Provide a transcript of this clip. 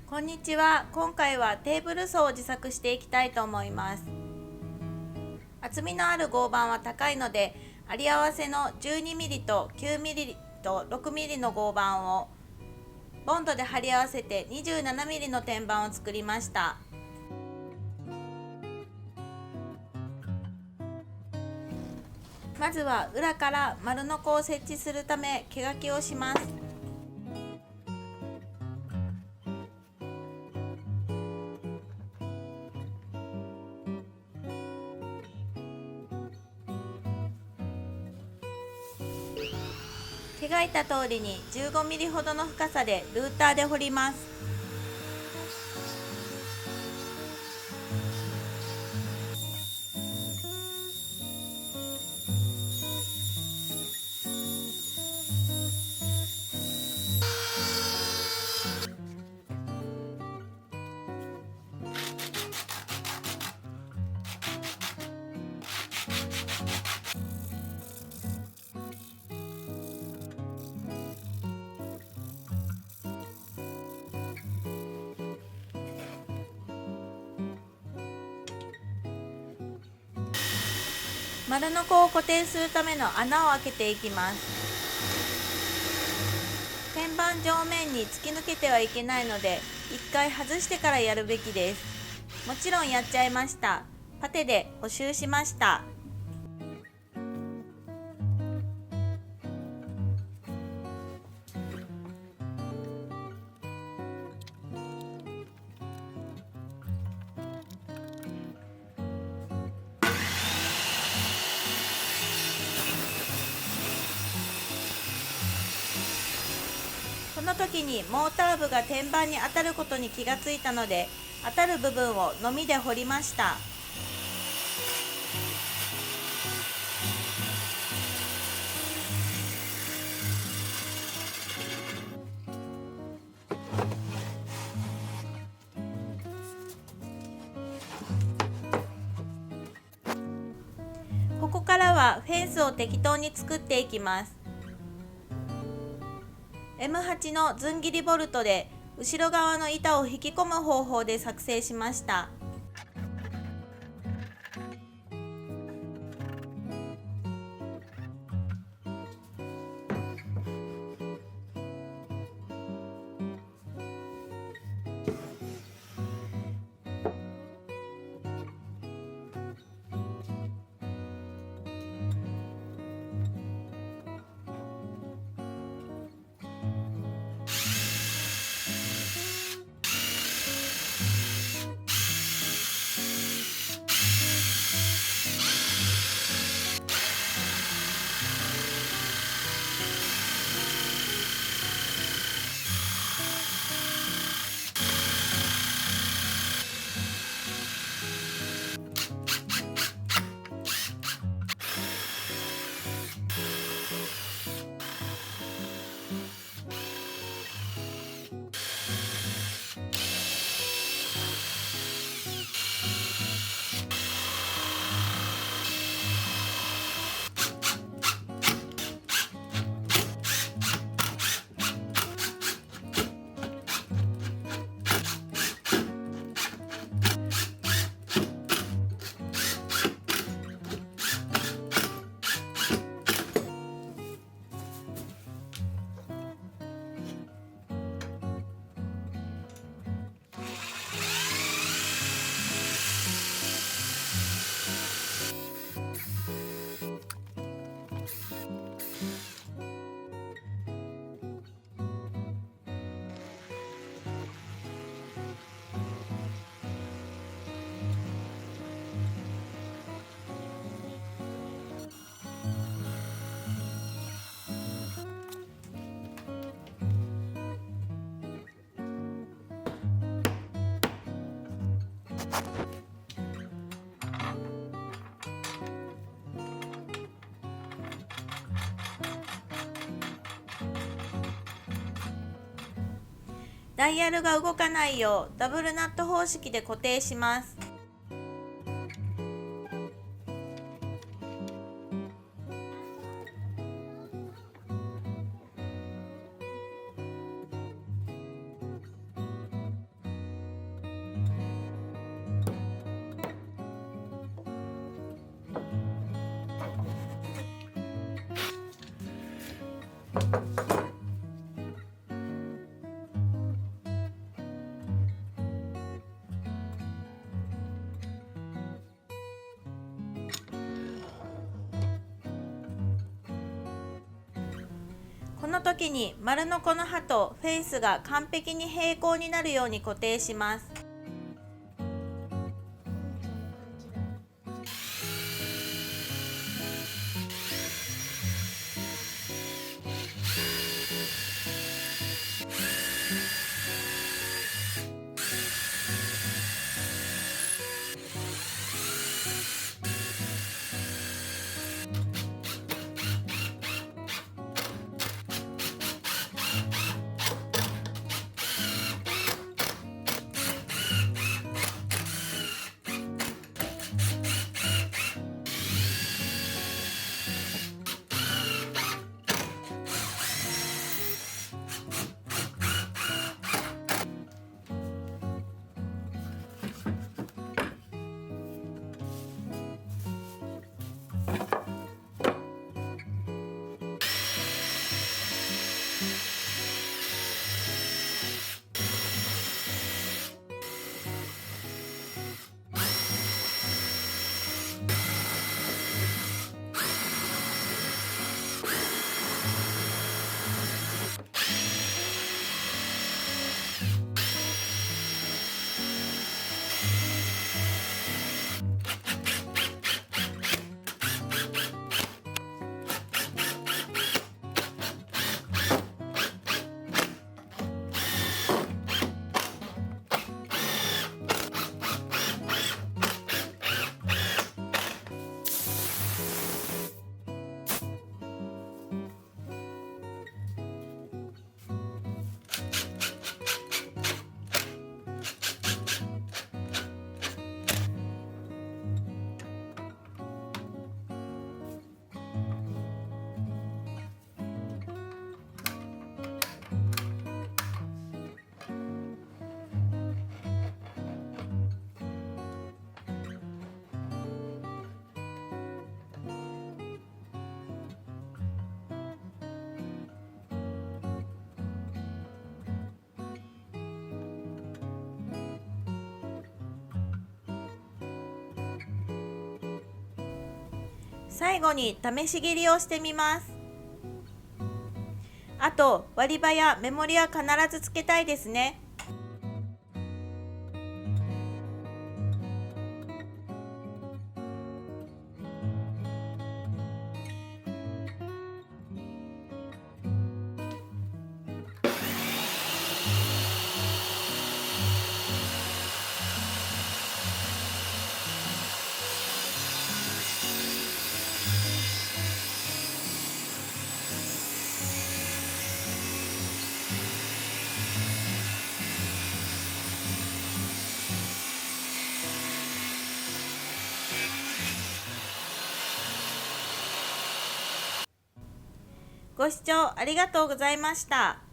こんにちは。今回はテーブル層を自作していきたいと思います。厚みのある合板は高いので、あり合わせの 12mm と 9mm と 6mm の合板をボンドで貼り合わせて 27mm の天板を作りました。まずは裏から丸ノコを設置するため毛書きをします。描いた通りに 15mm ほどの深さでルーターで彫ります。丸ノコを固定するための穴を開けていきます。天板上面に突き抜けてはいけないので、一回外してからやるべきです。もちろんやっちゃいました。パテで補修しました。その時にモーター部が天板に当たることに気がついたので、当たる部分をのみで彫りました。ここからはフェンスを適当に作っていきます。M8 のずん切りボルトで後ろ側の板を引き込む方法で作成しました。ダイヤルが動かないようダブルナット方式で固定します。の時に丸ノコの刃とフェイスが完璧に平行になるように固定します。最後に試し切りをしてみます。あと割り刃や目盛りは必ずつけたいですね。ご視聴ありがとうございました。